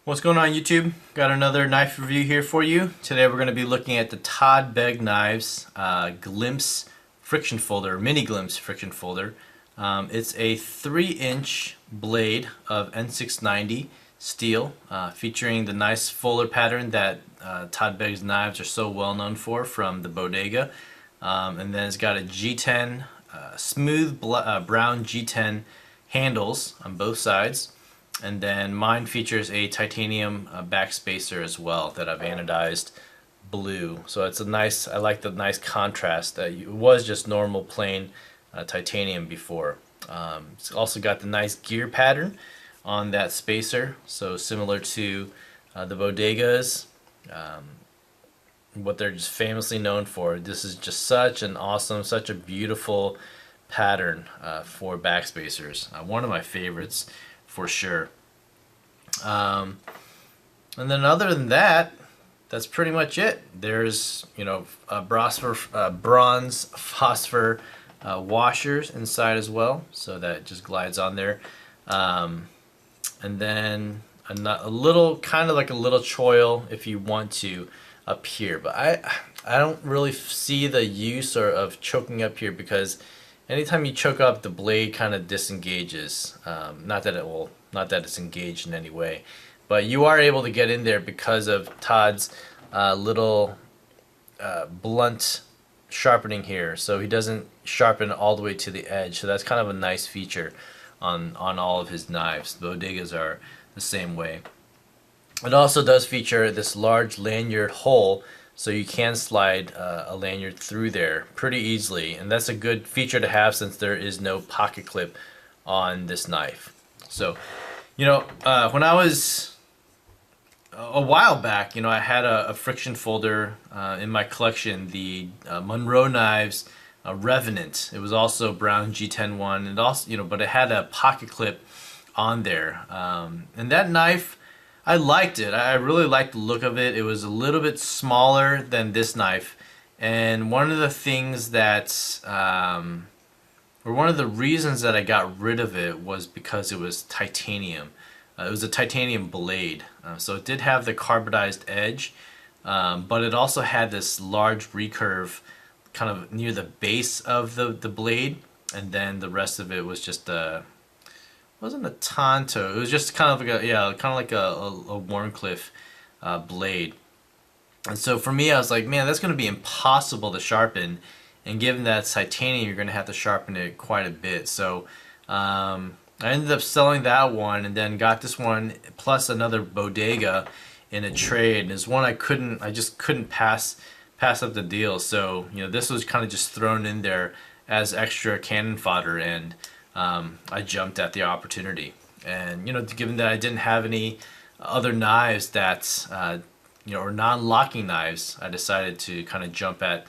What's going on YouTube? Got another knife review here for you. Today we're going to be looking at the Todd Begg knives glimpse friction folder, mini glimpse friction folder. It's a 3-inch blade of N690 steel featuring the nice folder pattern that Todd Begg's knives are so well known for from the bodega. And then it's got a G10, smooth brown G10 handles on both sides. And then mine features a titanium backspacer as well that I've anodized blue. So it's a nice, I like the nice contrast. It was just normal plain titanium before. It's also got the nice gear pattern on that spacer. So similar to the bodegas, what they're just famously known for. This is just such an awesome, such a beautiful pattern for backspacers. One of my favorites for sure. And then other than that, that's pretty much it. There's, bronze phosphor washers inside as well, so that just glides on there. And then a little, kind of like a little choil if you want to up here. But I don't really see the use of choking up here, because anytime you choke up, the blade kind of disengages. Not that it's engaged in any way, but you are able to get in there because of Todd's little blunt sharpening here. So he doesn't sharpen all the way to the edge. So that's kind of a nice feature on all of his knives. The bodegas are the same way. It also does feature this large lanyard hole, so you can slide a lanyard through there pretty easily, and that's a good feature to have since there is no pocket clip on this knife. So, when I was a while back, I had a friction folder in my collection, the Monroe Knives Revenant. It was also brown G10 one, and also, but it had a pocket clip on there, and that knife, I liked it. I really liked the look of it. It was a little bit smaller than this knife, and one of the things that, or one of the reasons that I got rid of it was because it was titanium. It was a titanium blade, so it did have the carbonized edge, but it also had this large recurve kind of near the base of the blade, and then the rest of it was just wasn't a Tonto. It was just kind of like a Warncliffe blade. And so for me, I was like, man, that's going to be impossible to sharpen. And given that it's titanium, you're going to have to sharpen it quite a bit. So I ended up selling that one, and then got this one plus another bodega in a trade. And it's one I just couldn't pass up the deal. So this was kind of just thrown in there as extra cannon fodder, and I jumped at the opportunity. And given that I didn't have any other knives that or non-locking knives, I decided to kind of jump at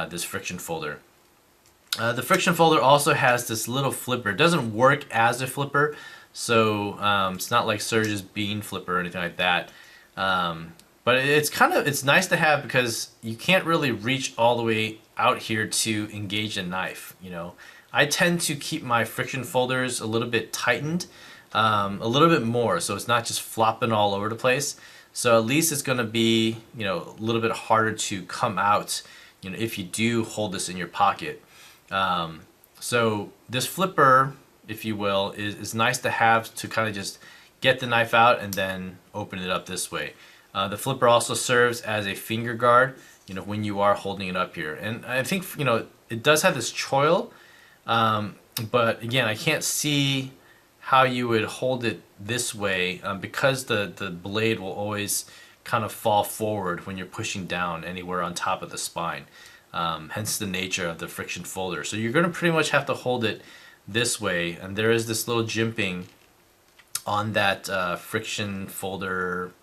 this friction folder. The friction folder also has this little flipper. It doesn't work as a flipper, so it's not like Surge's bean flipper or anything like that. But it's nice to have, because you can't really reach all the way out here to engage a knife. I tend to keep my friction folders a little bit tightened, a little bit more, so it's not just flopping all over the place. So at least it's going to be, a little bit harder to come out, if you do hold this in your pocket. So this flipper, if you will, is nice to have to kind of just get the knife out and then open it up this way. The flipper also serves as a finger guard, when you are holding it up here. And I think, it does have this choil, but again, I can't see how you would hold it this way, because the blade will always kind of fall forward when you're pushing down anywhere on top of the spine. Hence the nature of the friction folder. So you're going to pretty much have to hold it this way, and there is this little jimping on that friction folder.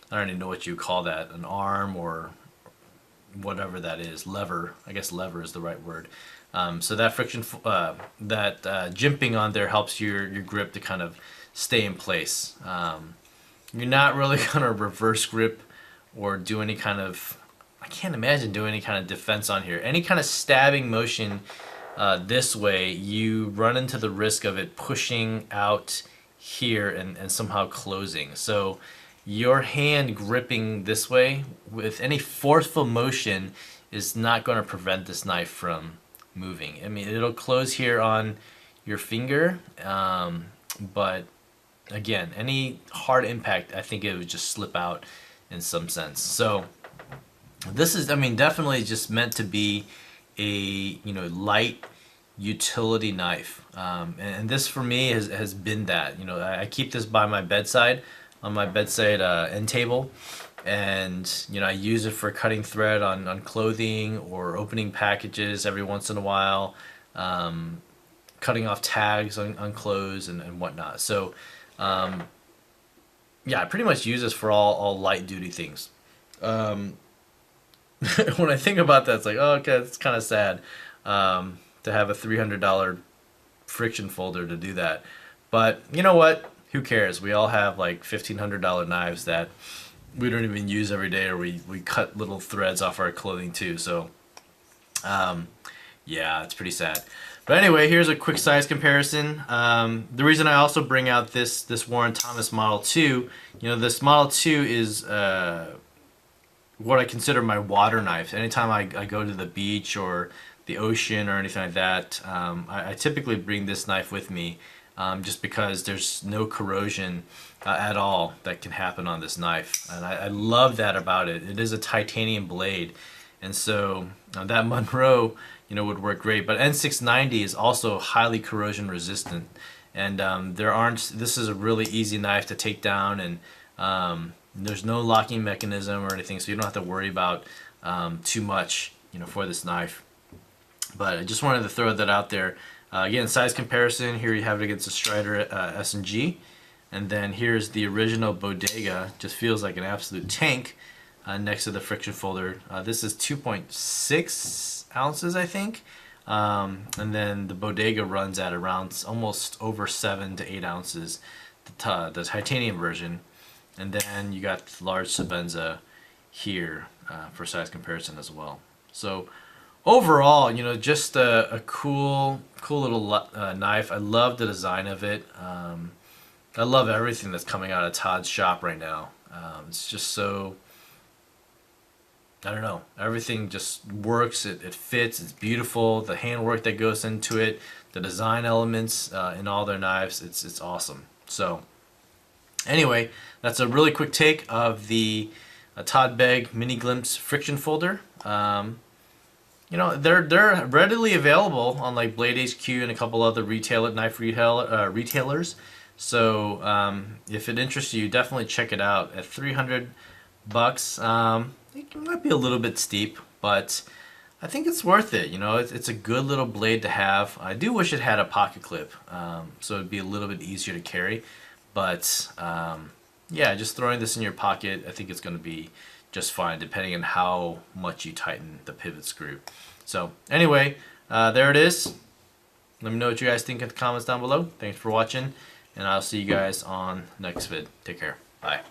I don't even know what you call that, an arm or whatever that is, lever. I guess lever is the right word. So that friction, jimping on there helps your grip to kind of stay in place. You're not really going to reverse grip or do any kind of, I can't imagine doing any kind of defense on here. Any kind of stabbing motion this way, you run into the risk of it pushing out here and somehow closing. So, your hand gripping this way with any forceful motion is not going to prevent this knife from moving. I mean, it'll close here on your finger, but again, any hard impact, I think it would just slip out in some sense. So this is, I mean, definitely just meant to be a, you know, light utility knife. And this for me has been that. You know, I keep this by my bedside, on my bedside end table, and you know, I use it for cutting thread on clothing or opening packages every once in a while, cutting off tags on clothes and whatnot. So yeah, I pretty much use this for all light duty things. When I think about that, it's like, oh, okay, it's kind of sad to have a $300 friction folder to do that. But you know what? Who cares? We all have like $1,500 knives that we don't even use every day, or we cut little threads off our clothing too. So yeah, it's pretty sad. But anyway, here's a quick size comparison. The reason I also bring out this Warren Thomas Model 2, you know, this Model 2 is what I consider my water knife. Anytime I go to the beach or the ocean or anything like that, I typically bring this knife with me, just because there's no corrosion at all that can happen on this knife. And I love that about it. It is a titanium blade, and so that Monroe, you know, would work great. But N690 is also highly corrosion resistant, and this is a really easy knife to take down, and there's no locking mechanism or anything, so you don't have to worry about too much, you know, for this knife. But I just wanted to throw that out there. Again, size comparison, here you have it against the Strider S&G, and then here's the original Bodega. Just feels like an absolute tank next to the friction folder. This is 2.6 ounces, I think, and then the Bodega runs at around almost over 7 to 8 ounces, the titanium version. And then you got large Sebenza here for size comparison as well. So overall, you know, just a cool little knife. I love the design of it. I love everything that's coming out of Todd's shop right now. It's just so, I don't know, everything just works. It fits. It's beautiful. The handwork that goes into it, the design elements in all their knives, it's awesome. So anyway, that's a really quick take of the Todd Begg Mini Glimpse friction folder. You know, they're readily available on like Blade HQ and a couple other knife retailers. So if it interests you, definitely check it out. At $300, it might be a little bit steep, but I think it's worth it. You know, it's a good little blade to have. I do wish it had a pocket clip, so it'd be a little bit easier to carry. But yeah, just throwing this in your pocket, I think it's going to be just fine, depending on how much you tighten the pivot screw. So anyway, there it is. Let me know what you guys think in the comments down below. Thanks for watching, and I'll see you guys on next vid. Take care. Bye.